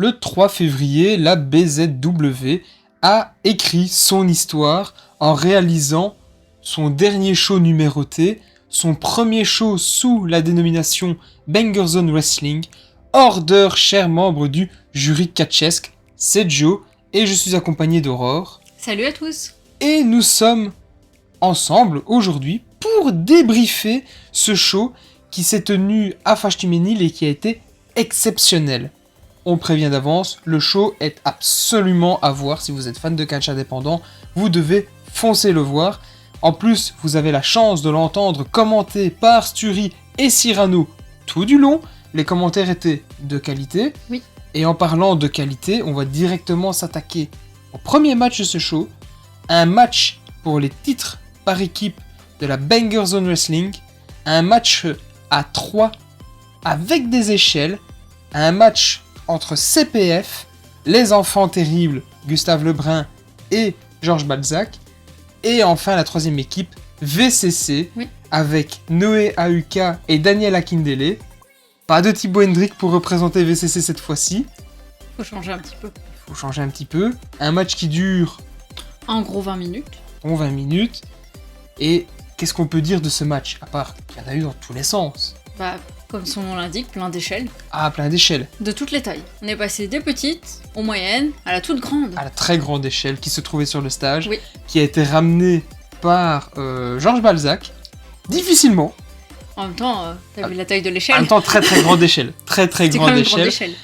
Le 3 février, la BZW a écrit son histoire en réalisant son dernier show numéroté, son premier show sous la dénomination Banger Zone Wrestling. Hors d'heure, chers membres du jury catchesque, c'est Joe et je suis accompagné d'Aurore. Salut à tous. Et nous sommes ensemble aujourd'hui pour débriefer ce show qui s'est tenu à Fashtimenil et qui a été exceptionnel. On prévient d'avance, le show est absolument à voir. Si vous êtes fan de catch indépendant, vous devez foncer le voir. En plus, vous avez la chance de l'entendre commenté par Sturi et Cyrano tout du long. Les commentaires étaient de qualité. Oui. Et en parlant de qualité, on va directement s'attaquer au premier match de ce show. Un match pour les titres par équipe de la Banger Zone Wrestling. Un match à 3 avec des échelles. Un match entre CPF, les enfants terribles, Gustave Lebrun et Georges Balzac. Et enfin la troisième équipe, VCC, oui, avec Noé AUK et Daniel Akindele. Pas de Thibaut Hendrick pour représenter VCC cette fois-ci. Faut changer un petit peu. Un match qui dure... En gros 20 minutes. 20 minutes. Et qu'est-ce qu'on peut dire de ce match? À part qu'il y en a eu dans tous les sens. Bah, comme son nom l'indique, plein d'échelles. Ah, plein d'échelles. De toutes les tailles. On est passé des petites, aux moyennes, à la toute grande. À la très grande échelle qui se trouvait sur le stage. Oui. Qui a été ramenée par Georges Balzac. Difficilement. En même temps, t'as vu la taille de l'échelle? En même temps, très très grande échelle. Très très grande échelle. Échelle.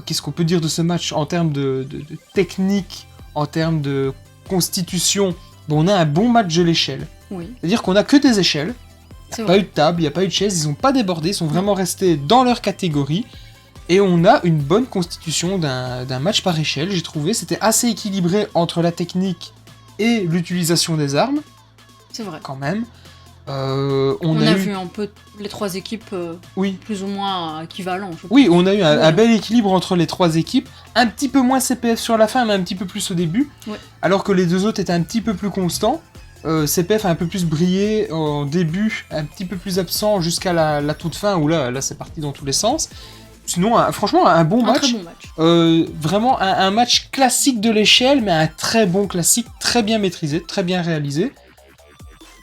Qu'est-ce qu'on peut dire de ce match en termes de technique, en termes de constitution? Bon, on a un bon match de l'échelle. Oui. C'est-à-dire qu'on a que des échelles. Il n'y a pas eu de table, il n'y a pas eu de chaise, ils n'ont pas débordé, ils sont vraiment restés dans leur catégorie. Et on a une bonne constitution d'un match par échelle, j'ai trouvé. C'était assez équilibré entre la technique et l'utilisation des armes. C'est vrai. Quand même. On a vu un peu les trois équipes oui, plus ou moins équivalentes. Oui, on a eu un bel équilibre entre les trois équipes. Un petit peu moins CPF sur la fin, mais un petit peu plus au début. Ouais. Alors que les deux autres étaient un petit peu plus constants. CPF a un peu plus brillé au début, un petit peu plus absent jusqu'à la toute fin, où là c'est parti dans tous les sens. Sinon, franchement, un bon match. Très bon match. Vraiment un match classique de l'échelle, mais un très bon classique, très bien maîtrisé, très bien réalisé.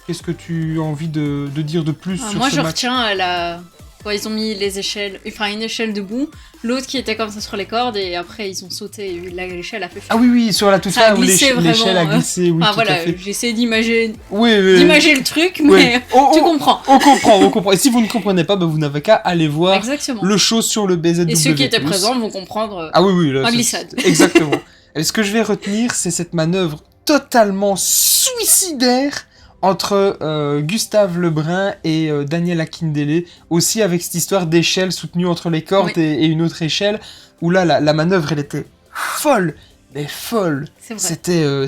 Qu'est-ce que tu as envie de dire de plus sur ce match? Moi, je retiens quand ils ont mis les échelles, enfin une échelle debout, l'autre qui était comme ça sur les cordes, et après ils ont sauté, l'échelle a fait... Ah oui, sur la toute fin où l'échelle a glissé, oui, enfin, tout voilà, à fait. j'essaie d'imaginer le truc, mais tu comprends. On comprend. Et si vous ne comprenez pas, vous n'avez qu'à aller voir le show sur le BZW+. Et ceux qui étaient présents vont comprendre la glissade. Exactement. Et ce que je vais retenir, c'est cette manœuvre totalement suicidaire entre Gustave Lebrun et Daniel Akindele, aussi avec cette histoire d'échelle soutenue entre les cordes et une autre échelle, où là, la manœuvre, elle était folle, mais folle. C'est vrai.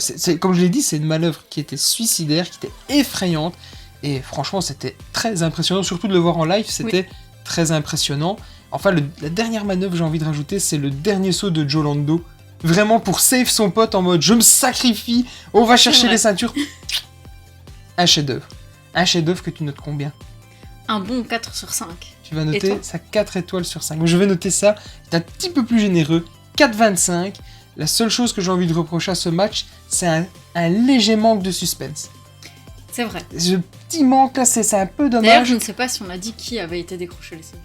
C'était, comme je l'ai dit, c'est une manœuvre qui était suicidaire, qui était effrayante, et franchement, c'était très impressionnant, surtout de le voir en live, c'était très impressionnant. Enfin, la dernière manœuvre, j'ai envie de rajouter, c'est le dernier saut de Joe Lando, vraiment pour save son pote en mode « je me sacrifie, on va chercher les ceintures ». Un chef-d'œuvre. Un chef-d'œuvre que tu notes combien? Un bon 4 sur 5. Tu vas noter ça 4 étoiles sur 5. Je vais noter ça, c'est un petit peu plus généreux, 4,25. La seule chose que j'ai envie de reprocher à ce match, c'est un léger manque de suspense. C'est vrai. Ce petit manque là, c'est un peu dommage. D'ailleurs, je ne sais pas si on a dit qui avait été décroché les ceintures.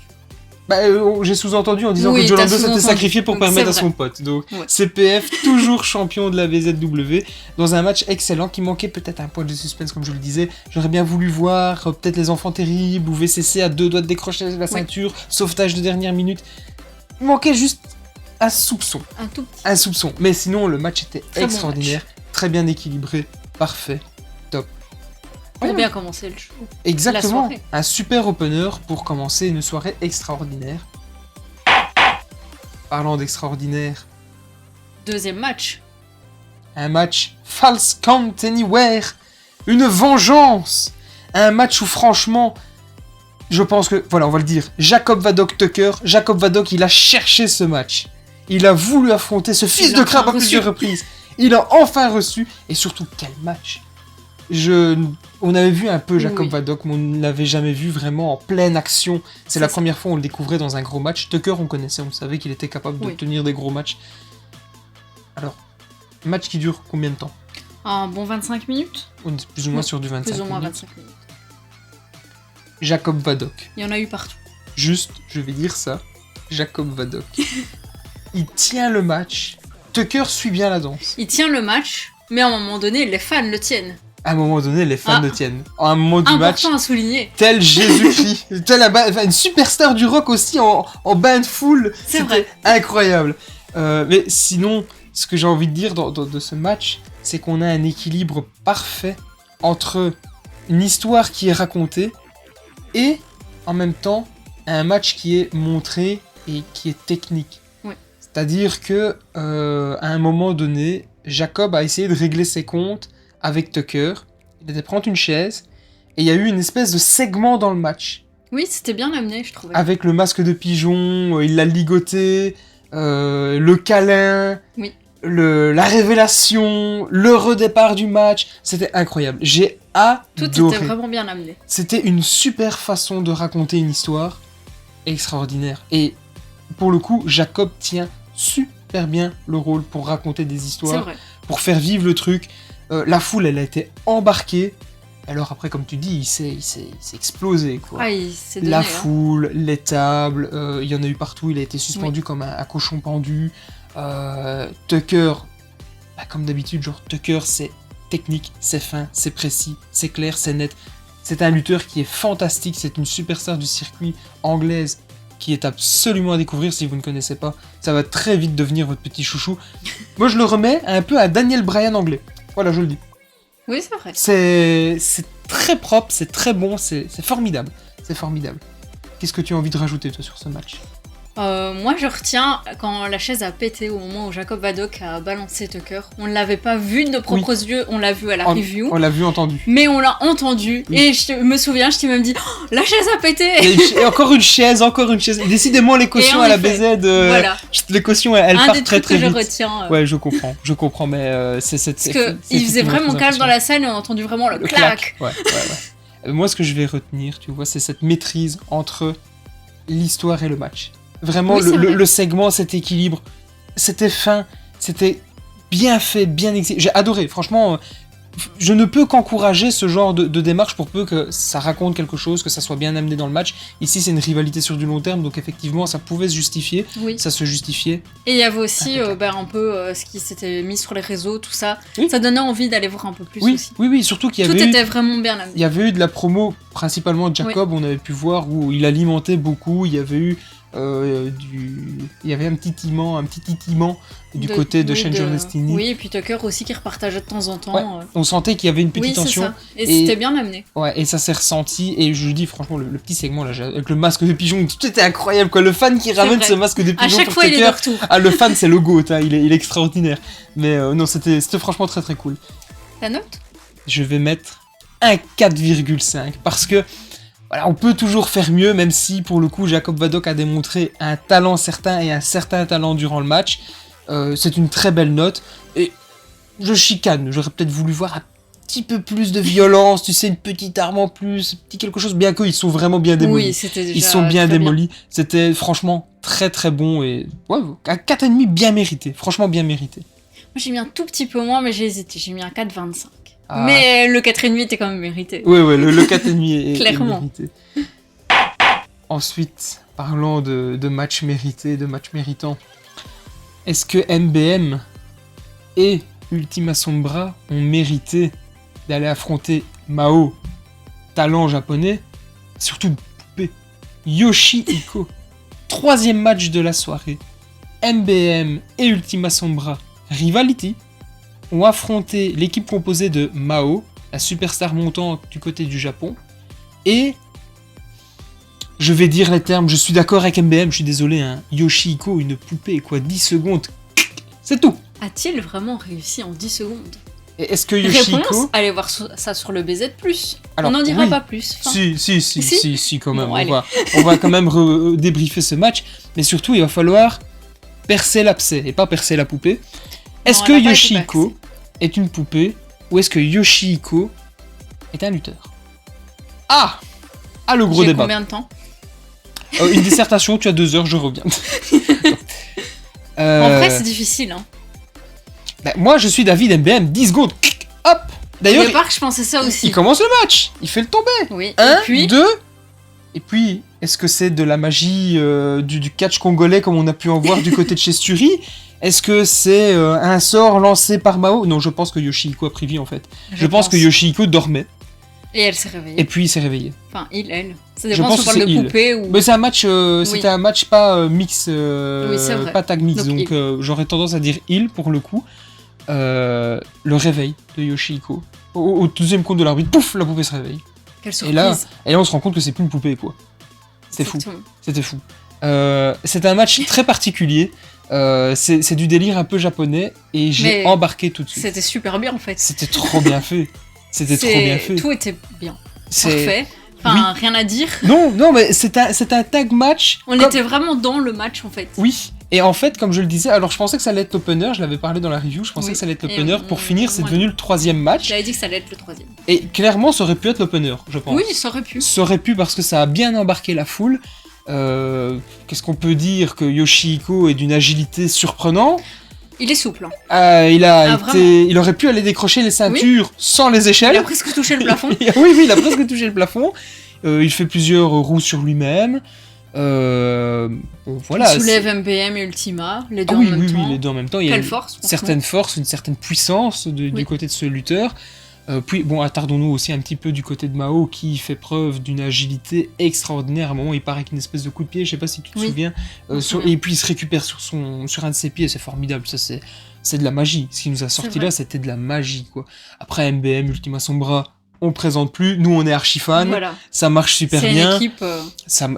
J'ai sous-entendu en disant que Joe Lando s'était sacrifié pour permettre à son pote. Donc, CPF, toujours champion de la VZW, dans un match excellent qui manquait peut-être un point de suspense, comme je le disais. J'aurais bien voulu voir peut-être les enfants terribles ou VCC à 2 doigts de décrocher la ceinture, sauvetage de dernière minute. Il manquait juste un soupçon. Un soupçon. Mais sinon, le match était extraordinaire, très bien équilibré, parfait, top. Pour bien commencer le show. Exactement, un super opener pour commencer une soirée extraordinaire. Parlant d'extraordinaire. Deuxième match. Un match False Count Anywhere. Une vengeance. Un match où franchement, je pense que, voilà, on va le dire, Jacob Vadok Tucker, Jacob Vadok, il a cherché ce match. Il a voulu affronter ce fils de crabe à plusieurs reprises. Il a enfin reçu. Et surtout, quel match. On avait vu un peu Jacob Vadok, mais on ne l'avait jamais vu vraiment en pleine action. C'est la première fois où on le découvrait dans un gros match. Tucker, on connaissait, on savait qu'il était capable de tenir des gros matchs. Alors, match qui dure combien de temps? Un bon 25 minutes. On est plus ou moins sur du 25 minutes. Plus ou moins 25 minutes. Jacob Vadok. Il y en a eu partout. Juste, je vais dire ça. Jacob Vadok. Il tient le match. Tucker suit bien la danse. Il tient le match, mais à un moment donné, les fans le tiennent. À un moment donné, les fans le tiennent. À un moment du match, important à souligner. Tel Jésus-Christ, tel une superstar du rock aussi en bain de foule. C'était incroyable. Mais sinon, ce que j'ai envie de dire de ce match, c'est qu'on a un équilibre parfait entre une histoire qui est racontée et en même temps un match qui est montré et qui est technique. Oui. C'est-à-dire que à un moment donné, Jacob a essayé de régler ses comptes avec Tucker. Il était prendre une chaise et il y a eu une espèce de segment dans le match. Oui, c'était bien amené, je trouvais. Avec le masque de pigeon, il l'a ligoté, le câlin, la révélation, le redépart du match. C'était incroyable. J'ai adoré. Tout était vraiment bien amené. C'était une super façon de raconter une histoire extraordinaire. Et pour le coup, Jacob tient super bien le rôle pour raconter des histoires, pour faire vivre le truc. La foule, elle a été embarquée. Alors après, comme tu dis, il s'est explosé, quoi. Ah, il s'est donné, la foule, les tables, il y en a eu partout. Il a été suspendu comme un cochon pendu. Tucker, comme d'habitude, Tucker, c'est technique, c'est fin, c'est précis, c'est clair, c'est net. C'est un lutteur qui est fantastique. C'est une superstar du circuit anglaise qui est absolument à découvrir si vous ne connaissez pas. Ça va très vite devenir votre petit chouchou. Moi, je le remets un peu à Daniel Bryan anglais. Voilà, je le dis. Oui, c'est vrai. C'est très propre, c'est très bon, c'est formidable. C'est formidable. Qu'est-ce que tu as envie de rajouter, toi, sur ce match ? Moi, je retiens quand la chaise a pété au moment où Jacob Vadok a balancé Tucker. On ne l'avait pas vu de nos propres yeux, on l'a vu à la review. On l'a vu, entendu. Mais on l'a entendu. Oui. Et je me souviens, je t'ai même dit oh, la chaise a pété. Et encore une chaise. Décidément, les cautions à la BZ. Voilà. Les cautions, elles partent très très vite. Un des trucs que je retiens. Ouais, je comprends, mais c'est cette. Parce qu'il faisait vraiment calme dans la scène et on a entendu vraiment le clac. Ouais. Moi, ce que je vais retenir, tu vois, c'est cette maîtrise entre l'histoire et le match. Vraiment, le segment, cet équilibre, c'était fin, c'était bien fait, bien exécuté. J'ai adoré, franchement, je ne peux qu'encourager ce genre de démarche pour peu que ça raconte quelque chose, que ça soit bien amené dans le match. Ici, c'est une rivalité sur du long terme, donc effectivement, ça pouvait se justifier, ça se justifiait. Et il y avait aussi un peu ce qui s'était mis sur les réseaux, tout ça. Ça donnait envie d'aller voir un peu plus aussi. Oui, surtout qu'il y avait tout était vraiment bien amené. Il y avait eu de la promo, principalement de Jacob, on avait pu voir où il alimentait beaucoup, il y avait eu il y avait un petit titillement du côté de Change Your Destiny. Oui, et puis Tucker aussi qui repartageait de temps en temps. On sentait qu'il y avait une petite tension. Ça. Et c'était bien amené. Ouais, et ça s'est ressenti. Et je dis franchement, le petit segment là, avec le masque de pigeon, tout était incroyable, quoi. Le fan qui ramène ce masque de pigeon. À chaque fois, il est de retour. Le fan, c'est le GOAT, il est extraordinaire. Mais non, c'était franchement très très cool. Ta note ? Je vais mettre un 4,5 parce que voilà, on peut toujours faire mieux, même si pour le coup Jacob Vadok a démontré un talent certain et un certain talent durant le match. C'est une très belle note et je chicane. J'aurais peut-être voulu voir un petit peu plus de violence, tu sais, une petite arme en plus, petit quelque chose, bien qu'ils sont vraiment bien démolis. Oui, c'était déjà ils sont bien démolis. C'était franchement très très bon et un 4,5 bien mérité, franchement bien mérité. Moi j'ai mis un tout petit peu moins, mais j'ai hésité, j'ai mis un 4,25. Mais le 4,5 était quand même mérité. Oui, le 4,5 est clairement mérité. Ensuite, parlons de matchs mérités, de matchs méritants. Est-ce que MBM et Ultima Sombra ont mérité d'aller affronter Mao, talent japonais, surtout poupée, Yoshihiko, 3e match de la soirée. MBM et Ultima Sombra, Rivality, ont affronté l'équipe composée de Mao, la superstar montante du côté du Japon, et je vais dire les termes, je suis d'accord avec MBM, je suis désolé, Yoshihiko, une poupée, 10 secondes, c'est tout. A-t-il vraiment réussi en 10 secondes ? Et est-ce que Yoshihiko... Réponse, allez voir ça sur le BZ+. Alors, on n'en dira pas plus. Si, quand même, on va quand même débriefer ce match, mais surtout, il va falloir percer l'abcès, et pas percer la poupée. Est-ce que Yoshihiko est une poupée ou est-ce que Yoshihiko est un lutteur. Ah, le gros débat. Combien de temps? Une dissertation, tu as 2 heures, je reviens. En vrai, c'est difficile. Hein. Bah, moi, je suis David MBM, 10 secondes. Hop. D'ailleurs, au départ, je pensais ça aussi. Il commence le match, il fait le tomber. Oui. 1, 2. Et puis, est-ce que c'est de la magie du catch congolais comme on a pu en voir du côté de chez Sturi? Est-ce que c'est un sort lancé par Mao? Non, je pense que Yoshihiko a pris vie en fait. Je pense que Yoshihiko dormait. Et elle s'est réveillée. Et puis il s'est réveillé. Enfin, elle. Ça dépend si on parle de poupée ou... Mais c'est un match, c'était un match pas mix, vrai. pas tag mix, donc j'aurais tendance à dire il pour le coup. Le réveil de Yoshihiko. Au deuxième compte de l'arbitre, pouf, la poupée se réveille. Quelle surprise. Et là on se rend compte que c'est plus une poupée quoi. C'était fou. C'était fou. C'était un match très particulier. C'est du délire un peu japonais et j'ai embarqué tout de suite. C'était super bien en fait. C'était trop bien fait. C'était trop bien fait. Tout était bien. Parfait. Enfin, rien à dire. Non, mais c'est un tag match. On était vraiment dans le match en fait. Oui. Et en fait, comme je le disais, alors je pensais que ça allait être l'opener, je l'avais parlé dans la review, je pensais que ça allait être l'opener. Pour finir, c'est devenu le 3e match. J'avais dit que ça allait être le 3e. Et clairement, ça aurait pu être l'opener, je pense. Oui, ça aurait pu. Ça aurait pu parce que ça a bien embarqué la foule. Qu'est-ce qu'on peut dire? Que Yoshihiko est d'une agilité surprenante. Il est souple. Il aurait pu aller décrocher les ceintures sans les échelles. Il a presque touché le plafond. Oui, il a presque touché le plafond. Il fait plusieurs roues sur lui-même. Voilà. Il soulève MBM et Ultima, les deux en même temps. Oui, les deux en même temps. Il y a certaine force, une certaine puissance du côté de ce lutteur. Puis, bon, attardons-nous aussi un petit peu du côté de Mao qui fait preuve d'une agilité extraordinaire. À un moment, il part avec une espèce de coup de pied, je sais pas si tu te souviens. Et puis, il se récupère sur un de ses pieds, c'est formidable. Ça, c'est de la magie. Ce qui nous a sorti là, c'était de la magie, quoi. Après, MBM, Ultima Sombra, on présente plus. Nous, on est archi fans. Voilà. Ça marche super bien. C'est une équipe.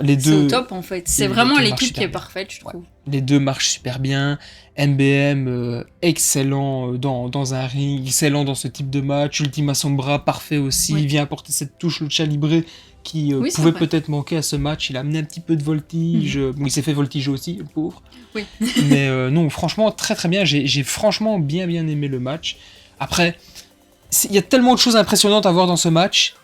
Les deux. C'est au top, en fait. C'est vraiment l'équipe qui est parfaite, je trouve. Les deux marchent super bien. MBM, excellent dans un ring, excellent dans ce type de match. Ultima Sombra, parfait aussi. Il vient apporter cette touche lucha libre qui pouvait peut-être manquer à ce match. Il a amené un petit peu de voltige. Bon, il s'est fait voltiger aussi, le pauvre. Oui. Mais non, franchement, très très bien. J'ai franchement bien aimé le match. Après, il y a tellement de choses impressionnantes à voir dans ce match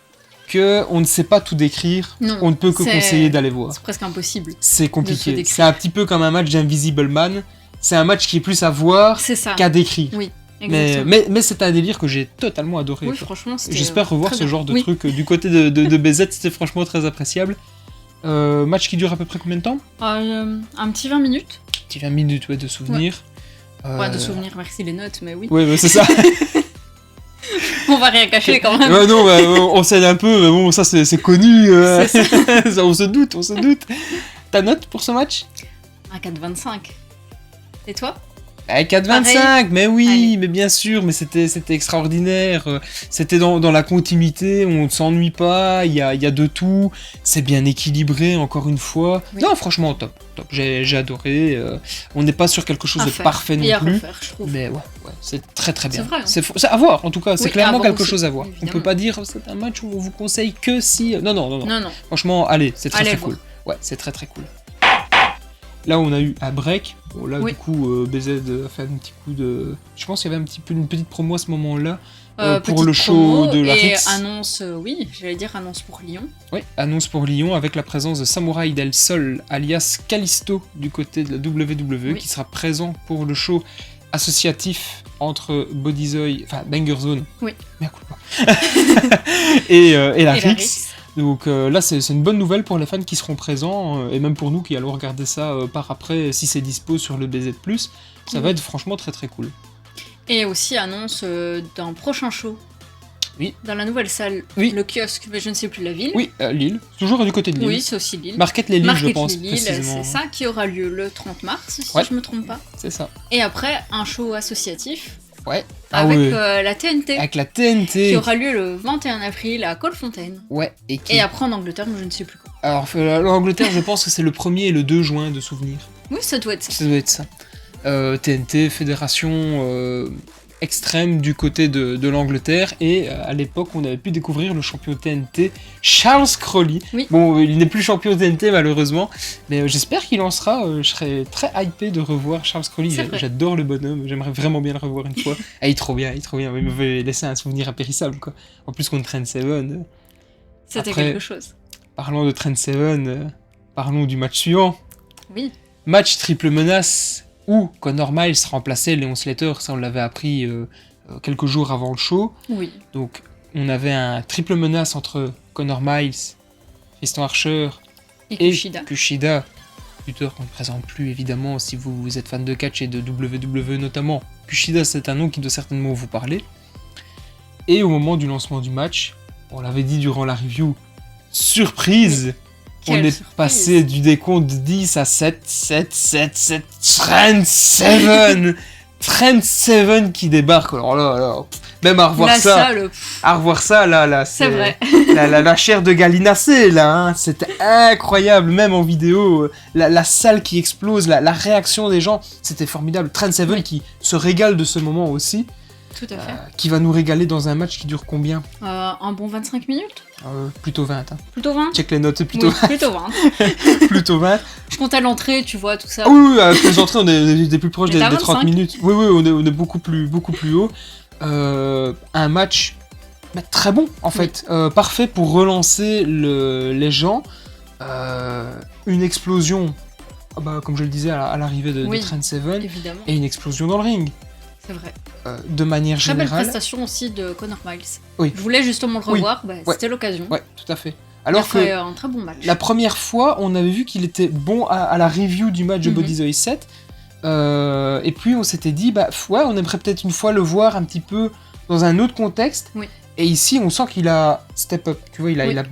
qu'on ne sait pas tout décrire, on ne peut que conseiller d'aller voir. C'est presque impossible. C'est compliqué. C'est un petit peu comme un match d'Invisible Man. C'est un match qui est plus à voir qu'à décrire. Oui, exactement. Mais c'est un délire que j'ai totalement adoré. Oui, franchement, c'était j'espère revoir ce genre de truc du côté de BZ, c'était franchement très appréciable. Match qui dure à peu près combien de temps? Un petit 20 minutes. Un petit 20 minutes, de souvenirs. Ouais, de souvenirs, merci les notes, mais oui. Ouais, c'est ça. On va rien cacher quand même. Non, on sait un peu, mais bon, ça c'est connu. Ça, on se doute. Ta note pour ce match? Un 4,25. Et toi? 4,25, mais oui, allez. Mais bien sûr, mais c'était extraordinaire. C'était dans la continuité, on ne s'ennuie pas, il y a de tout, c'est bien équilibré, encore une fois. Oui. Non, franchement, top. J'ai adoré. On n'est pas sur quelque chose de parfait non plus. Refaire, je trouve. Mais ouais, c'est très très bien. C'est vrai, c'est à voir, en tout cas, c'est clairement quelque chose à voir. Évidemment. On peut pas dire c'est un match où on vous conseille que si. Non. Non. Franchement, allez, c'est très cool. Ouais, c'est très cool. Là, on a eu un break. Bon, là, du coup, BZ a fait un petit coup de... Je pense qu'il y avait une petite promo à ce moment-là pour le show de la Rix. Et annonce, annonce pour Lyon. Oui, annonce pour Lyon avec la présence de Samurai del Sol, alias Kalisto, du côté de la WWE, qui sera présent pour le show associatif entre Bodyzoy, enfin Banger Zone, et la Rix. Donc là, c'est une bonne nouvelle pour les fans qui seront présents, et même pour nous qui allons regarder ça par après, si c'est dispo sur le BZ+, ça va être franchement très très cool. Et aussi annonce d'un prochain show. Oui. Dans la nouvelle salle, le kiosque, mais je ne sais plus la ville. Oui, Lille, toujours du côté de Lille. Oui, c'est aussi Lille. Market les Lille, je pense. C'est ça qui aura lieu le 30 mars, si je me trompe pas. C'est ça. Et après, un show associatif. Ouais. Avec la TNT. Avec la TNT. Qui aura lieu le 21 avril à Colfontaine. Ouais. Et après en Angleterre, mais je ne sais plus quand. Alors, l'Angleterre, je pense que c'est le 1er et le 2 juin de souvenir. Oui, ça doit être ça. Ça doit être ça. TNT, fédération extrême du côté de l'Angleterre, et à l'époque on avait pu découvrir le champion TNT Charles Crawley. Oui. Bon, il n'est plus champion TNT malheureusement, mais j'espère qu'il en sera. Je serais très hypé de revoir Charles Crawley. J'adore le bonhomme, j'aimerais vraiment bien le revoir une fois. Il est trop bien, il m'avait laissé un souvenir impérissable, quoi. En plus contre Trent Seven. C'était quelque chose. Parlons de Trent Seven, parlons du match suivant. Oui. Match triple menace où Connor Miles remplaçait Leon Slater, ça on l'avait appris quelques jours avant le show. Oui. Donc on avait un triple menace entre Connor Miles, Tristan Archer et Kushida. Lutteur qu'on ne présente plus évidemment si vous êtes fan de catch et de WWE notamment. Kushida, c'est un nom qui doit certainement vous parler. Et au moment du lancement du match, on l'avait dit durant la review, surprise! On est passé du décompte de 10 à 7, 37 qui débarque. Alors là, même à revoir là, c'est vrai. la chair de gallinacé, là, hein, c'était incroyable, même en vidéo, la salle qui explose, la réaction des gens, c'était formidable. Trent Seven qui se régale de ce moment aussi. Tout à fait. Qui va nous régaler dans un match qui dure combien ? Un bon 25 minutes Plutôt 20. Hein. Plutôt 20 ? Check les notes, c'est plutôt 20. Plutôt 20. Plutôt 20. Je compte à l'entrée, tu vois, tout ça. Oui, avec les entrées, on est plus proche des 30 minutes. Oui, on est beaucoup plus haut. Un match très bon, en fait. Parfait pour relancer les gens. Une explosion, comme je le disais, à l'arrivée de Trent Seven. Évidemment. Et une explosion dans le ring. C'est vrai. De manière générale. Très belle prestation aussi de Connor Miles. Oui. Je voulais justement le revoir, c'était l'occasion. Ouais, tout à fait. Alors que un très bon match. La première fois, on avait vu qu'il était bon à la review du match de Body the 7. Et puis on s'était dit, on aimerait peut-être une fois le voir un petit peu dans un autre contexte. Oui. Et ici, on sent qu'il a step up. Tu vois, il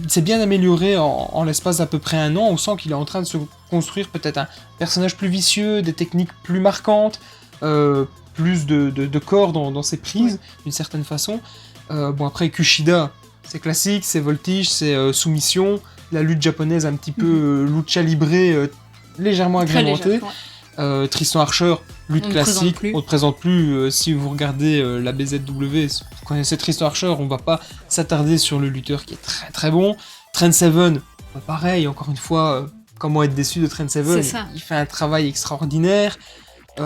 s'est bien amélioré en l'espace d'à peu près un an. On sent qu'il est en train de se construire peut-être un personnage plus vicieux, des techniques plus marquantes. Plus de corps dans ses prises, d'une certaine façon. Après, Kushida, c'est classique, c'est voltige, c'est soumission, la lutte japonaise un petit peu lucha libre, légèrement agrémentée. Tristan Archer, lutte classique, on ne présente plus. Si vous regardez la BZW, si vous connaissez Tristan Archer, on va pas s'attarder sur le lutteur qui est très très bon. Trent Seven, pareil, encore une fois, comment être déçu de Trent Seven, il fait un travail extraordinaire.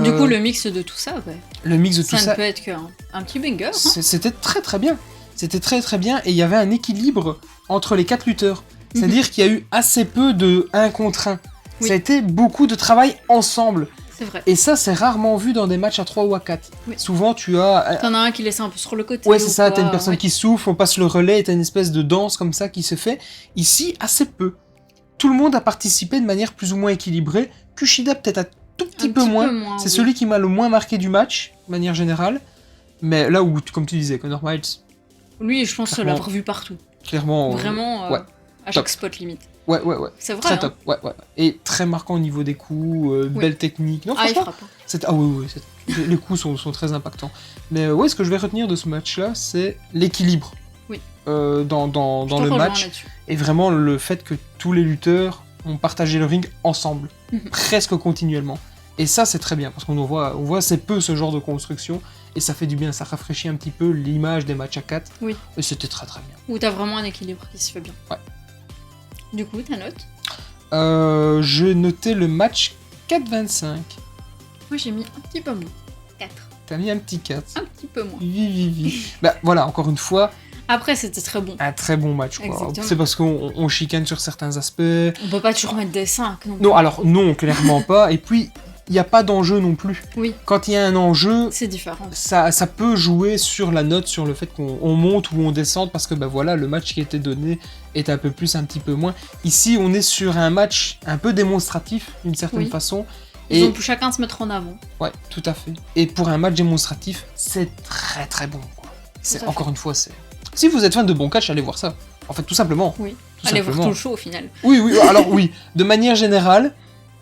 Du coup, le mix de tout ça, le mix de tout ça ne peut être qu'un petit banger. Hein. C'était très très bien. C'était très très bien, et il y avait un équilibre entre les 4 lutteurs. C'est-à-dire qu'il y a eu assez peu de 1 contre 1. Oui. Ça a été beaucoup de travail ensemble. C'est vrai. Et ça, c'est rarement vu dans des matchs à 3 ou à 4. Oui. Souvent, tu as... T'en as un qui laisse un peu sur le côté. Ouais, c'est ça, t'as une personne qui souffle, on passe le relais, et t'as une espèce de danse comme ça qui se fait. Ici, assez peu. Tout le monde a participé de manière plus ou moins équilibrée. Kushida, peut-être un tout petit peu moins. C'est celui qui m'a le moins marqué du match, de manière générale. Mais là où, comme tu disais, Connor Miles... Lui, je pense l'avoir vu partout. Clairement. Vraiment, à chaque spot limite. Ouais. C'est vrai. Très hein. top. Ouais. Et très marquant au niveau des coups, belle technique. Non, il frappe. Oui. Les coups sont très impactants. Mais ce que je vais retenir de ce match-là, c'est l'équilibre. Oui. Dans le match. Et vraiment le fait que tous les lutteurs ont partagé le ring ensemble, presque continuellement. Et ça, c'est très bien, parce qu'on voit assez peu ce genre de construction, et ça fait du bien, ça rafraîchit un petit peu l'image des matchs à 4. Oui. Et c'était très très bien. Où t'as vraiment un équilibre qui se fait bien. Ouais. Du coup, ta note j'ai noté le match 4,25. Moi, j'ai mis un petit peu moins. 4. T'as mis un petit 4. Un petit peu moins. Voilà, encore une fois. Après, c'était très bon. Un très bon match, quoi. Exactement. C'est parce qu'on chicane sur certains aspects. On peut pas toujours mettre des 5. Non, alors non, clairement pas. Et puis, il n'y a pas d'enjeu non plus. Oui. Quand il y a un enjeu, c'est différent. Ça peut jouer sur la note, sur le fait qu'on monte ou on descende, parce que le match qui était donné est un peu plus, un petit peu moins. Ici, on est sur un match un peu démonstratif, d'une certaine façon. Ils ont pu chacun se mettre en avant. Ouais, tout à fait. Et pour un match démonstratif, c'est très très bon, quoi. C'est encore une fois, c'est... Si vous êtes fan de bon catch, allez voir ça. En fait, tout simplement. Oui. Allez voir tout le show au final. Oui. Alors oui, de manière générale,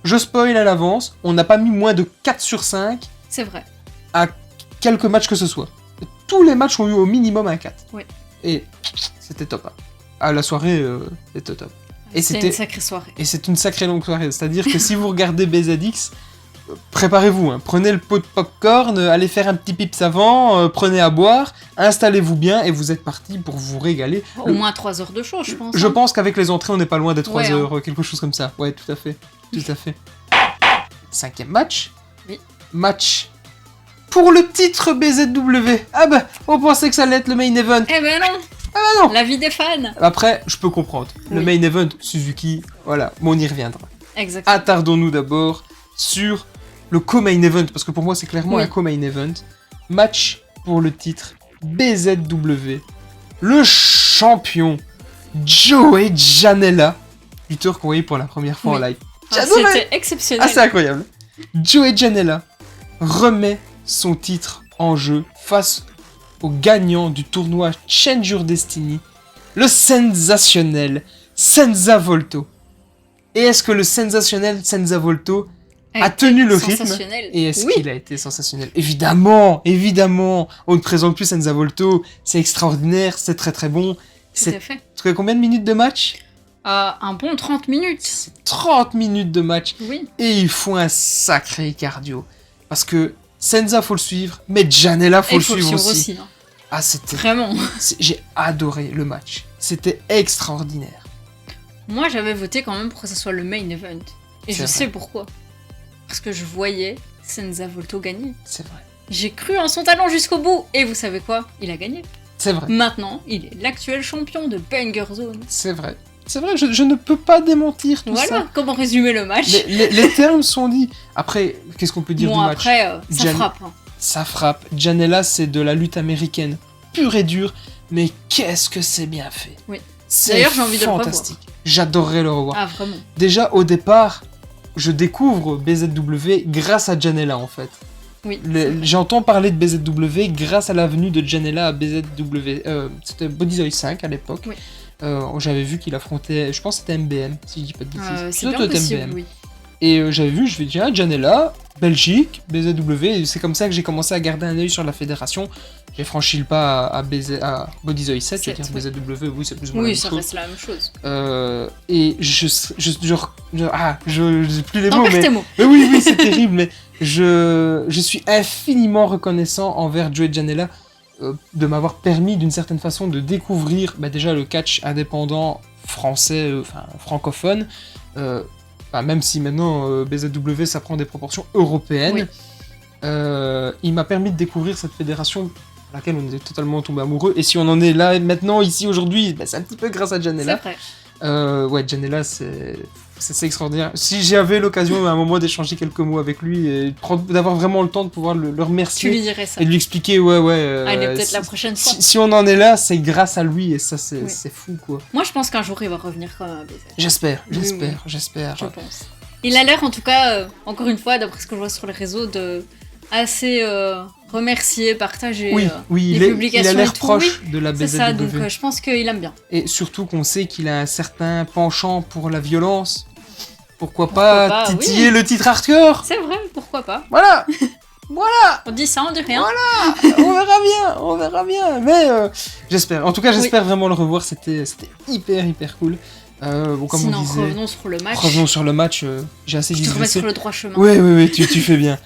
je spoil à l'avance, on n'a pas mis moins de 4 sur 5. C'est vrai. À quelques matchs que ce soit. Tous les matchs ont eu au minimum un 4. Oui. Et c'était top. Hein. À la soirée, c'était top. Et c'était une sacrée soirée. Et c'est une sacrée longue soirée. C'est-à-dire que si vous regardez BZX, préparez-vous, hein. Prenez le pot de popcorn, allez faire un petit pips avant, prenez à boire, installez-vous bien et vous êtes parti pour vous régaler. Au moins 3 heures de show, je pense. Je pense qu'avec les entrées, on n'est pas loin des 3 heures, hein. quelque chose comme ça. Ouais, tout à fait. Tout à fait. 5e match. Oui. Match pour le titre BZW. Ah bah, on pensait que ça allait être le main event. Eh ben non. Ah bah non. La vie des fans. Après, je peux comprendre. Le Oui. main event, Suzuki, voilà, mais on y reviendra. Exactement. Attardons-nous d'abord sur le co-main event, parce que pour moi c'est clairement Oui. un co-main event. Match pour le titre BZW. Le champion Joey Janela. Lutteur qu'on voyait pour la première fois Oui. en live. Ah, J'adorais. c'était exceptionnel. Ah, c'est incroyable. Joey Janela remet son titre en jeu face au gagnant du tournoi Change Your Destiny, le sensationnel Senza Volto. Et est-ce que le sensationnel Senza Volto a tenu le rythme? Sensationnel. Et est-ce Oui. qu'il a été sensationnel? Évidemment, évidemment. On ne présente plus Senza Volto. C'est extraordinaire, c'est très très bon. Tout C'est à fait. combien de minutes de match? Un bon 30 minutes. C'est 30 minutes de match. Oui. Et il faut un sacré cardio. Parce que Senza, faut le suivre, mais Janela, faut Et le suivre aussi. hein. Ah, c'était... Vraiment. J'ai adoré le match. C'était extraordinaire. Moi, j'avais voté quand même pour que ce soit le main event. Et C'est je vrai. sais pourquoi. Parce que je voyais Senza Volto gagner. C'est vrai. J'ai cru en son talent jusqu'au bout. Et vous savez quoi? Il a gagné. C'est vrai. Maintenant, il est l'actuel champion de Banger Zone. C'est vrai. C'est vrai, je ne peux pas démentir tout Voilà ça. comment résumer le match. Les termes sont dits. Après, qu'est-ce qu'on peut dire Bon, du match? après, ça Jan- frappe. Hein. Ça frappe. Janela, c'est de la lutte américaine pure et dure, mais qu'est-ce que c'est bien fait. Oui. C'est D'ailleurs, j'ai envie de le revoir. fantastique. J'adorerais le revoir. Ah, vraiment. Déjà, au départ, je découvre BZW grâce à Janela, en fait. Oui. J'entends parler de BZW grâce à la venue de Janela à BZW. C'était Bodyzoid 5 à l'époque. Oui. J'avais vu qu'il affrontait, je pense que c'était MBM, si je dis pas de bêtises. C'est Ça bien doit être possible, MBM. oui. Et j'avais vu, je me dis, ah, Janela, Belgique, BZW, et c'est comme ça que j'ai commencé à garder un œil sur la fédération. J'ai franchi le pas à Bodyzoid 7, je veux dire 7, oui. BZW, oui, c'est plus ou moins la Oui, même ça chose. reste la même chose. Et je plus les T'en mots, perds mais... tes mots. Mais oui, c'est terrible, mais je suis infiniment reconnaissant envers Joey Janela de m'avoir permis d'une certaine façon de découvrir déjà le catch indépendant français, francophone, même si maintenant BZW ça prend des proportions européennes. Oui. Il m'a permis de découvrir cette fédération à laquelle on était totalement tombé amoureux, et si on en est là maintenant, ici, aujourd'hui, c'est un petit peu grâce à Janela. C'est vrai. Ouais, Janela, c'est extraordinaire. Si j'avais l'occasion à un moment d'échanger quelques mots avec lui et d'avoir vraiment le temps de pouvoir le Tu remercier lui dirais ça. et de lui expliquer, Allez, peut-être la prochaine fois. si on en est là, c'est grâce à lui, et ça, c'est Oui. fou, quoi. Moi, je pense qu'un jour, il va revenir quand même à BZ. J'espère. Oui. Je pense. Il a l'air, en tout cas, encore une fois, d'après ce que je vois sur les réseaux, de assez remercier, partager Oui, les il a publications l'air et tout. proche de la C'est ça, donc BZW. je pense qu'il aime bien. Et surtout qu'on sait qu'il a un certain penchant pour la violence. Pourquoi pas oui. titiller le titre hardcore? C'est vrai, pourquoi pas. Voilà. On dit ça, on dit rien. Voilà. on verra bien. Mais j'espère. En tout cas, j'espère vraiment le revoir. C'était hyper cool. Bon, comme Sinon, on disait, revenons sur le match. revenons sur le match. J'ai assez Je te remets digressé. sur le droit chemin. Oui, tu fais bien.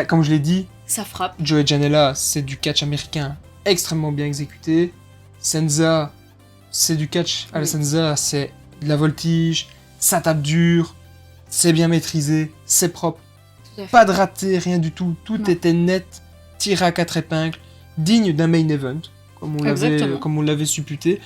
Comme je l'ai dit, Ça frappe. Joey Janela, c'est du catch américain extrêmement bien exécuté. Senza, c'est du catch à la Oui. Senza, c'est de la voltige, ça tape dur, c'est bien maîtrisé, c'est propre. Tout à fait. Pas de raté, rien du tout. Tout Non. était net, tiré à 4 épingles, digne d'un main event, Exactement. comme on l'avait supputé.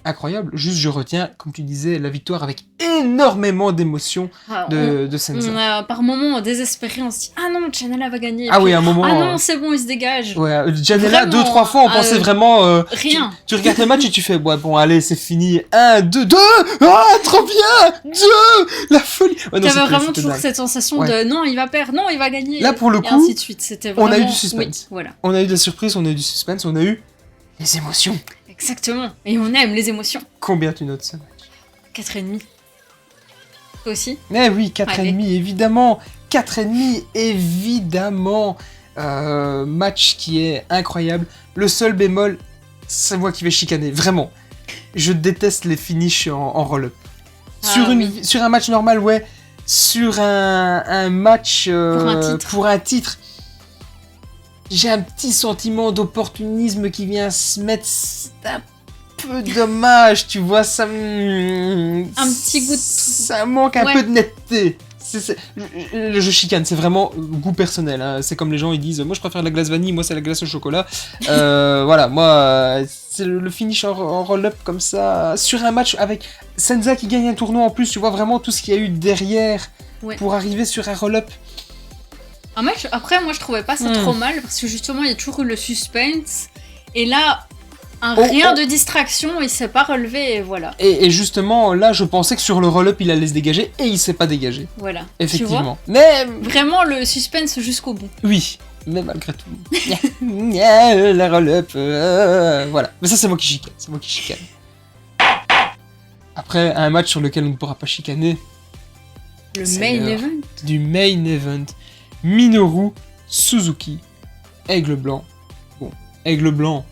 Incroyable. Juste, je retiens, comme tu disais, la victoire avec énormément d'émotion Ah, de Senza. on a par moments désespéré, on se dit ah non, Janela va gagner. Ah Puis, oui, à un moment. ah non, c'est bon, il se dégage. Ouais, Janela, Vraiment, 2-3 fois, on pensait vraiment. Rien. Tu regardes le match et tu fais, ouais, bon, allez, c'est fini. 1, 2, 2 Ah, trop bien 2 La folie ouais, non, T'avais c'était- vraiment c'était toujours dingue. cette sensation Ouais. de non, il va perdre, non, il va gagner. Là, pour le et coup, ainsi de suite. C'était on vraiment... a eu du suspense. Oui, voilà, On a eu de la surprise, on a eu du suspense, on a eu les émotions. exactement. Et on aime les émotions. Combien tu notes ce match? 4,5. Toi aussi. Eh oui, 4,5, Allez. évidemment. 4,5, évidemment. Match qui est incroyable. Le seul bémol, c'est moi qui vais chicaner, vraiment. Je déteste les finishes en roll-up. Ah, Sur un match normal, ouais, sur un match pour un titre. J'ai un petit sentiment d'opportunisme qui vient se mettre. C'est un peu dommage, tu vois, ça. Un petit goût de. Ça manque un peu de netteté. Je chicane, c'est vraiment goût personnel. Hein. C'est comme les gens ils disent, moi je préfère la glace vanille, moi c'est la glace au chocolat. Voilà, moi c'est le finish en roll-up comme ça sur un match avec Senza qui gagne un tournoi en plus. Tu vois vraiment tout ce qu'il y a eu derrière pour arriver sur un roll-up. Un match. Après, moi je trouvais pas ça trop mal parce que justement il y a toujours eu le suspense et là. Rien de distraction, il s'est pas relevé et voilà. Et justement, là, je pensais que sur le roll-up, il allait se dégager et il s'est pas dégagé. Voilà. Effectivement. Mais vraiment le suspense jusqu'au bout. Oui, mais malgré tout. La roll-up, voilà. Mais ça, c'est moi qui chicane. Après, un match sur lequel on ne pourra pas chicaner. Le main event. Du main event. Minoru Suzuki, Aigle Blanc. Bon, Aigle Blanc.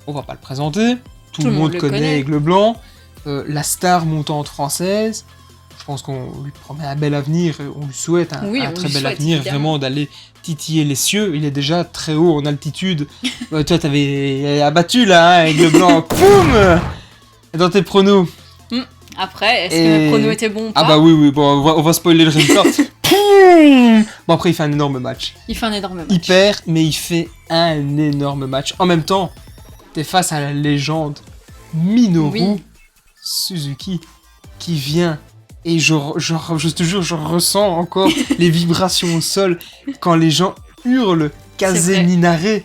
On va pas le présenter, tout le monde connaît Aigle Blanc, la star montante française, je pense qu'on lui promet un bel avenir, on lui souhaite un très bel avenir, évidemment. Vraiment d'aller titiller les cieux, il est déjà très haut en altitude, toi t'avais abattu là, hein, Aigle Blanc, poum. Dans tes pronos. Après, est-ce que mes pronos étaient bons ou pas? Ah bah oui, bon, on va spoiler le résultat. Bon après il fait un énorme match. Il perd, mais il fait un énorme match. En même temps, t'es face à la légende Minoru Suzuki qui vient et je te jure, je ressens encore les vibrations au sol quand les gens hurlent Kaze Minare.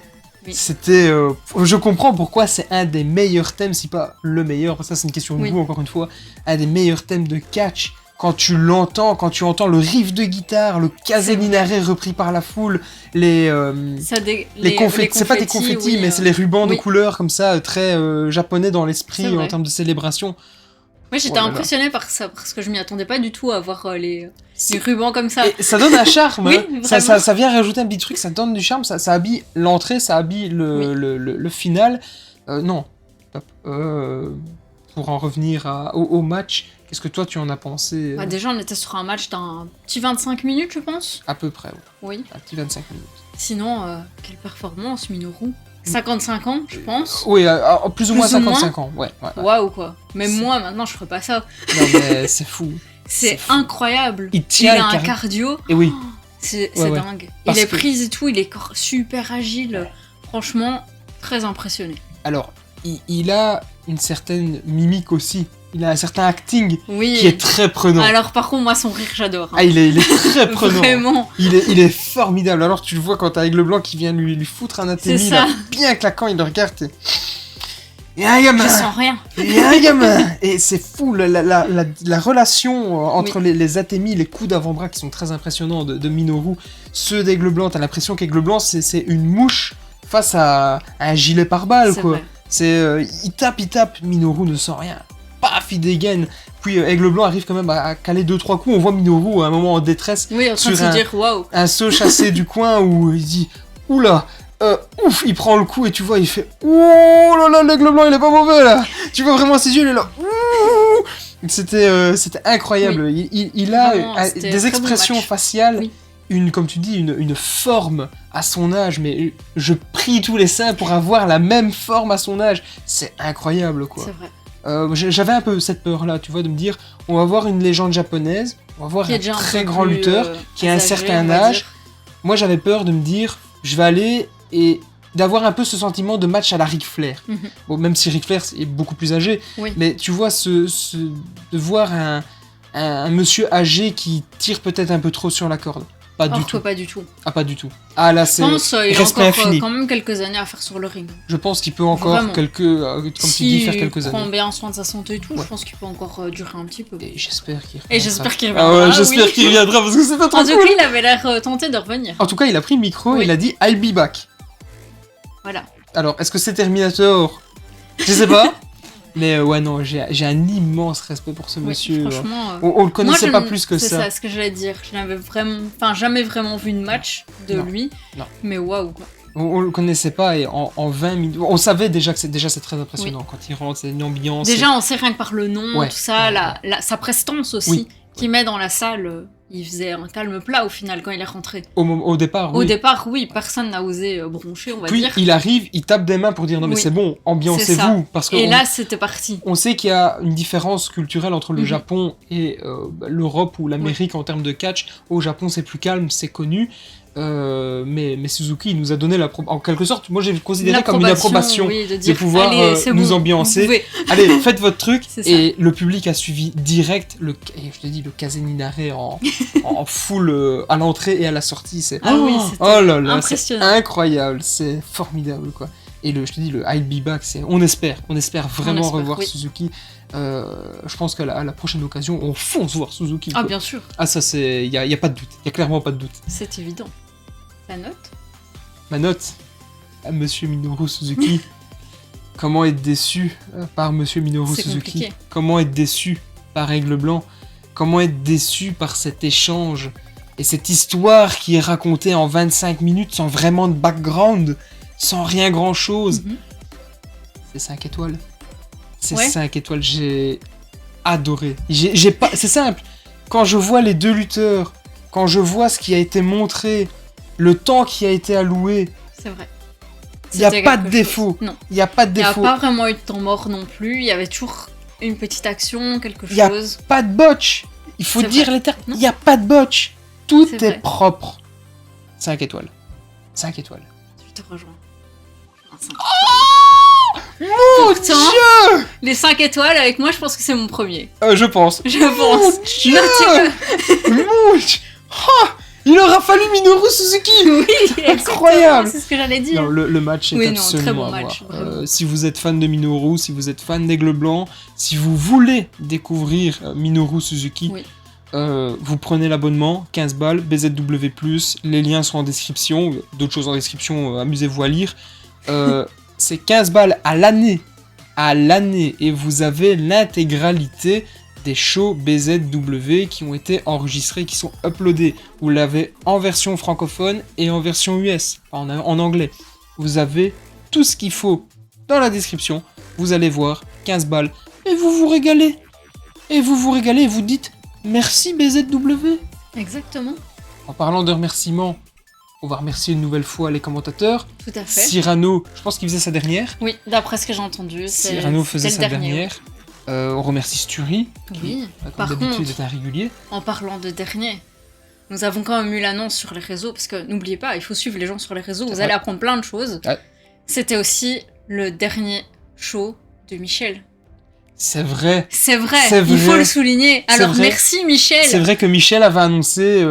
Oui. C'était, je comprends pourquoi c'est un des meilleurs thèmes, si pas le meilleur, parce que ça c'est une question de goût encore une fois, un des meilleurs thèmes de catch. Quand tu l'entends, quand tu entends le riff de guitare, le Kaze Minare repris par la foule, les confettis, c'est pas des confettis, mais c'est les rubans de couleurs comme ça, très japonais dans l'esprit en termes de célébration. Moi j'étais impressionnée par ça, parce que je m'y attendais pas du tout à voir les rubans comme ça. Et ça donne un charme, ça vient rajouter un petit truc, ça donne du charme, ça habille l'entrée, ça habille le final. Pour en revenir au match, qu'est-ce que toi tu en as pensé Déjà on était sur un match d'un petit 25 minutes je pense. À peu près, oui. Un petit 25 minutes. Sinon, quelle performance Minoru 55 ans je pense. Oui, plus ou moins 55 ans, ouais. Waouh quoi. Même moi maintenant je ferais pas ça. Non mais c'est fou. C'est incroyable. Il a un cardio. Et oui. C'est dingue. Il est prise et tout, il est super agile. Franchement, très impressionné. Alors, il a une certaine mimique aussi. Il a un certain acting qui est très prenant. Alors par contre, moi, son rire, j'adore. Hein. Ah, il est très prenant. Vraiment. Il est formidable. Alors tu le vois quand t'as Aigle Blanc qui vient lui foutre un atémi, là, bien claquant, il le regarde. Il y a un gamin. Je sens rien. Il y a un gamin. Et c'est fou, la relation entre les atémis, les coups d'avant-bras qui sont très impressionnants de Minoru. Ceux d'Aigle Blanc, t'as l'impression qu'Aigle Blanc, c'est une mouche face à un gilet pare-balles, quoi. Vrai. Il tape, Minoru ne sent rien. Paf, il dégaine. Puis Aigle Blanc arrive quand même à caler 2-3 coups. On voit Minoru à un moment en détresse. Oui, en train de se dire waouh. Un saut chassé du coin où il dit oula, ouf, il prend le coup et tu vois, il fait ouh là là, l'Aigle Blanc il est pas mauvais là. Tu vois vraiment ses yeux, il est là. Ouh. C'était incroyable. Oui. Il a vraiment, des expressions faciales. Oui. Comme tu dis, une forme à son âge, mais je prie tous les saints pour avoir la même forme à son âge. C'est incroyable, quoi. C'est vrai. J'avais un peu cette peur-là, tu vois, de me dire, on va voir une légende japonaise, on va voir un très grand lutteur qui a un certain âge. Moi, j'avais peur de me dire, je vais aller et d'avoir un peu ce sentiment de match à la Ric Flair. Bon, même si Ric Flair est beaucoup plus âgé, mais tu vois, de voir un monsieur âgé qui tire peut-être un peu trop sur la corde. Pas du tout. Pas du tout. Ah, pas du tout. Ah, là, c'est il a encore quand même quelques années à faire sur le ring. Je pense qu'il peut encore comme tu dis, faire quelques années. S'il prend bien soin de sa santé et tout, je pense qu'il peut encore durer un petit peu. Et j'espère qu'il reviendra. J'espère qu'il reviendra parce que c'était trop cool. En tout cas, il avait l'air tenté de revenir. En tout cas, il a pris le micro et il a dit « I'll be back ». Voilà. Alors, est-ce que c'est Terminator ? Je sais pas. Mais ouais, non, j'ai un immense respect pour ce monsieur. Franchement, on le connaissait pas plus que ça. C'est ça ce que j'allais dire. Je n'avais jamais vraiment vu de match de lui. Non. Mais waouh, quoi. On le connaissait pas et en 20 minutes. On savait déjà que c'est très impressionnant quand il rentre, c'est une ambiance. Déjà, on sait rien que par le nom, tout ça, sa prestance aussi, qu'il met dans la salle. il faisait un calme plat au final quand il est rentré. Au départ, oui. Au départ, oui, personne n'a osé broncher, on va dire. Puis il arrive, il tape des mains pour dire non mais c'est bon, ambiancez-vous. Parce que et là, c'était parti. On sait qu'il y a une différence culturelle entre le Japon et l'Europe ou l'Amérique en termes de catch. Au Japon, c'est plus calme, c'est connu. Mais Suzuki il nous a donné en quelque sorte, moi j'ai considéré comme une approbation de pouvoir nous ambiancer. Allez, faites votre truc. Et le public a suivi direct le Kazeninare en full à l'entrée et à la sortie. C'est oh là là, c'est incroyable, c'est formidable quoi. Et je te dis, le I'll be back, on espère vraiment revoir Suzuki. Je pense qu'à la prochaine occasion, on fonce voir Suzuki. Ah, bien sûr. Ah, ça, il y a pas de doute. Il y a clairement pas de doute. C'est évident. La note ? Ma note à Monsieur Minoru Suzuki. Comment être déçu par Monsieur Minoru Suzuki ? Compliqué. Comment être déçu par Aigle Blanc ? Comment être déçu par cet échange et cette histoire qui est racontée en 25 minutes sans vraiment de background, sans rien grand chose. C'est 5 étoiles. C'est 5 étoiles, j'ai adoré. C'est simple. Quand je vois les deux lutteurs, quand je vois ce qui a été montré, le temps qui a été alloué, c'est vrai. Il n'y a pas de défaut. Non. Il n'y a pas de défaut. Il n'y a pas vraiment eu de temps mort non plus. Il y avait toujours une petite action, quelque chose. Il n'y a pas de botch. Il faut dire les termes. Il n'y a pas de botch. Tout est propre. 5 étoiles. 5 étoiles. Je te rejoins. Mon Dieu! Les 5 étoiles, avec moi, je pense que c'est mon premier. Je pense. Mon Dieu! Mon Dieu! Oh, il aura fallu Minoru Suzuki! Oui, incroyable! C'est ce que j'allais dire. Non, le match est absolument à voir. Si vous êtes fan de Minoru, si vous êtes fan d'Aigle Blanc, si vous voulez découvrir Minoru Suzuki, vous prenez l'abonnement, 15 balles, BZW+, les liens sont en description, d'autres choses en description, amusez-vous à lire. C'est 15 balles à l'année, et vous avez l'intégralité des shows BZW qui ont été enregistrés, qui sont uploadés. Vous l'avez en version francophone et en version US, en anglais. Vous avez tout ce qu'il faut dans la description. Vous allez voir, 15 balles, et vous vous régalez. Et vous dites merci BZW. Exactement. En parlant de remerciements, on va remercier une nouvelle fois les commentateurs. Tout à fait. Cyrano, je pense qu'il faisait sa dernière. Oui, d'après ce que j'ai entendu. Cyrano faisait sa dernière. On remercie Sturi, qui, comme d'habitude, est un régulier. En parlant de dernier, nous avons quand même eu l'annonce sur les réseaux, parce que n'oubliez pas, il faut suivre les gens sur les réseaux, vous allez apprendre plein de choses. C'était aussi le dernier show de Michel. C'est vrai. Il faut le souligner. Alors merci Michel. C'est vrai que Michel avait annoncé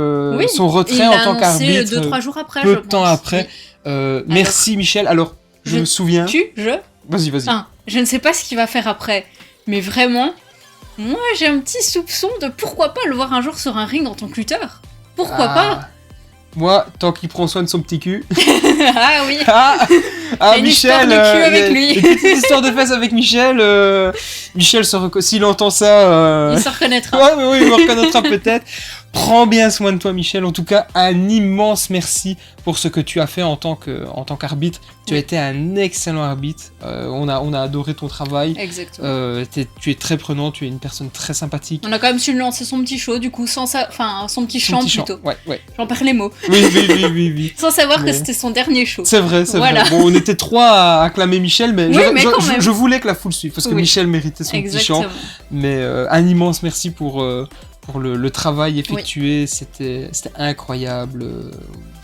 son retrait en tant qu'arbitre 2-3 jours après, peu de temps après. Merci Michel. Alors, je me souviens... Vas-y. Je ne sais pas ce qu'il va faire après, mais vraiment, moi j'ai un petit soupçon de pourquoi pas le voir un jour sur un ring en tant que lutteur. Pourquoi pas. Moi, tant qu'il prend soin de son petit cul. Ah oui. Ah Michel, une histoire de cul avec lui. Une petite histoire de fesses avec Michel. Michel, s'il entend ça, il se reconnaîtra. Oui, il me reconnaîtra peut-être. Prends bien soin de toi, Michel. En tout cas, un immense merci pour ce que tu as fait en tant qu'arbitre. Tu as été un excellent arbitre. On a adoré ton travail. Exactement. Tu es très prenant. Tu es une personne très sympathique. On a quand même su lancer son petit show, du coup, son petit chant plutôt. Ouais. J'en perds les mots. Oui. Sans savoir que c'était son dernier show. C'est vrai. Bon, on était 3 à acclamer Michel, mais je voulais que la foule suive parce que Michel méritait son petit chant. Mais un immense merci pour le travail effectué, c'était incroyable.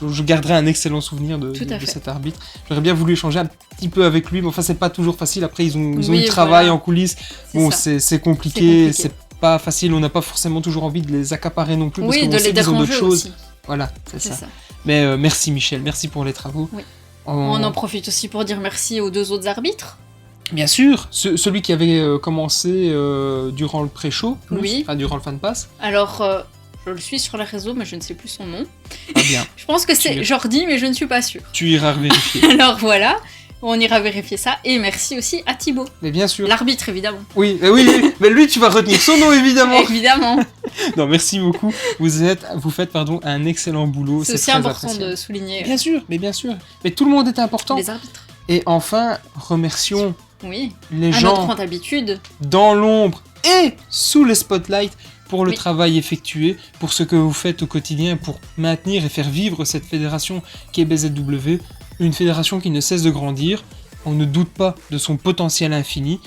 Je garderai un excellent souvenir de cet arbitre. J'aurais bien voulu échanger un petit peu avec lui, mais enfin c'est pas toujours facile. Après ils ont du travail en coulisses. C'est compliqué, c'est pas facile. On n'a pas forcément toujours envie de les accaparer non plus parce qu'on sait qu'ils ont d'autres choses. Voilà, c'est ça. Mais merci Michel, merci pour les travaux. Oui. On en profite aussi pour dire merci aux 2 autres arbitres. Bien sûr, celui qui avait commencé durant le pré-show, durant le fan pass. Alors, je le suis sur les réseaux, mais je ne sais plus son nom. Ah bien. Je pense que c'est Jordi, mais je ne suis pas sûre. Tu iras vérifier. Alors voilà, on ira vérifier ça. Et merci aussi à Thibaut. Mais bien sûr. L'arbitre, évidemment. Oui, mais lui, tu vas retenir son nom, évidemment. Évidemment. Non, merci beaucoup. Vous faites un excellent boulot. C'est aussi important de souligner. Bien sûr. Mais tout le monde est important. Les arbitres. Et enfin, remercions les gens notre grande habitude dans l'ombre et sous les spotlights pour le travail effectué, pour ce que vous faites au quotidien, pour maintenir et faire vivre cette fédération qui est BZW, une fédération qui ne cesse de grandir. On ne doute pas de son potentiel infini.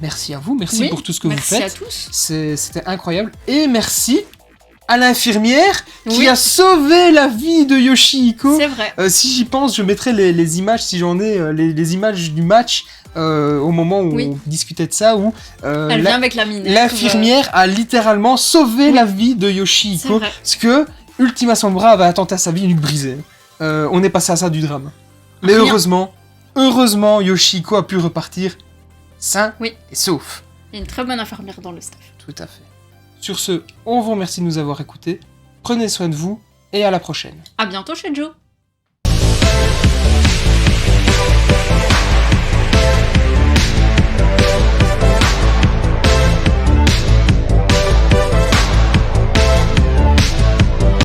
Merci à vous, merci pour tout ce que vous faites. Merci à tous. C'était incroyable. Et merci à l'infirmière qui a sauvé la vie de Yoshihiko. C'est vrai. Si j'y pense, je mettrai les images, si j'en ai, les images du match au moment où on discutait de ça. Où, elle vient avec la Minerve. L'infirmière a littéralement sauvé la vie de Yoshihiko. Parce que Ultima Sombra avait tenté à sa vie, une brisée. On est passé à ça du drame. Mais heureusement, Yoshihiko a pu repartir sain et sauf. Il y a une très bonne infirmière dans le staff. Tout à fait. Sur ce, on vous remercie de nous avoir écoutés. Prenez soin de vous et à la prochaine. À bientôt chez Joe.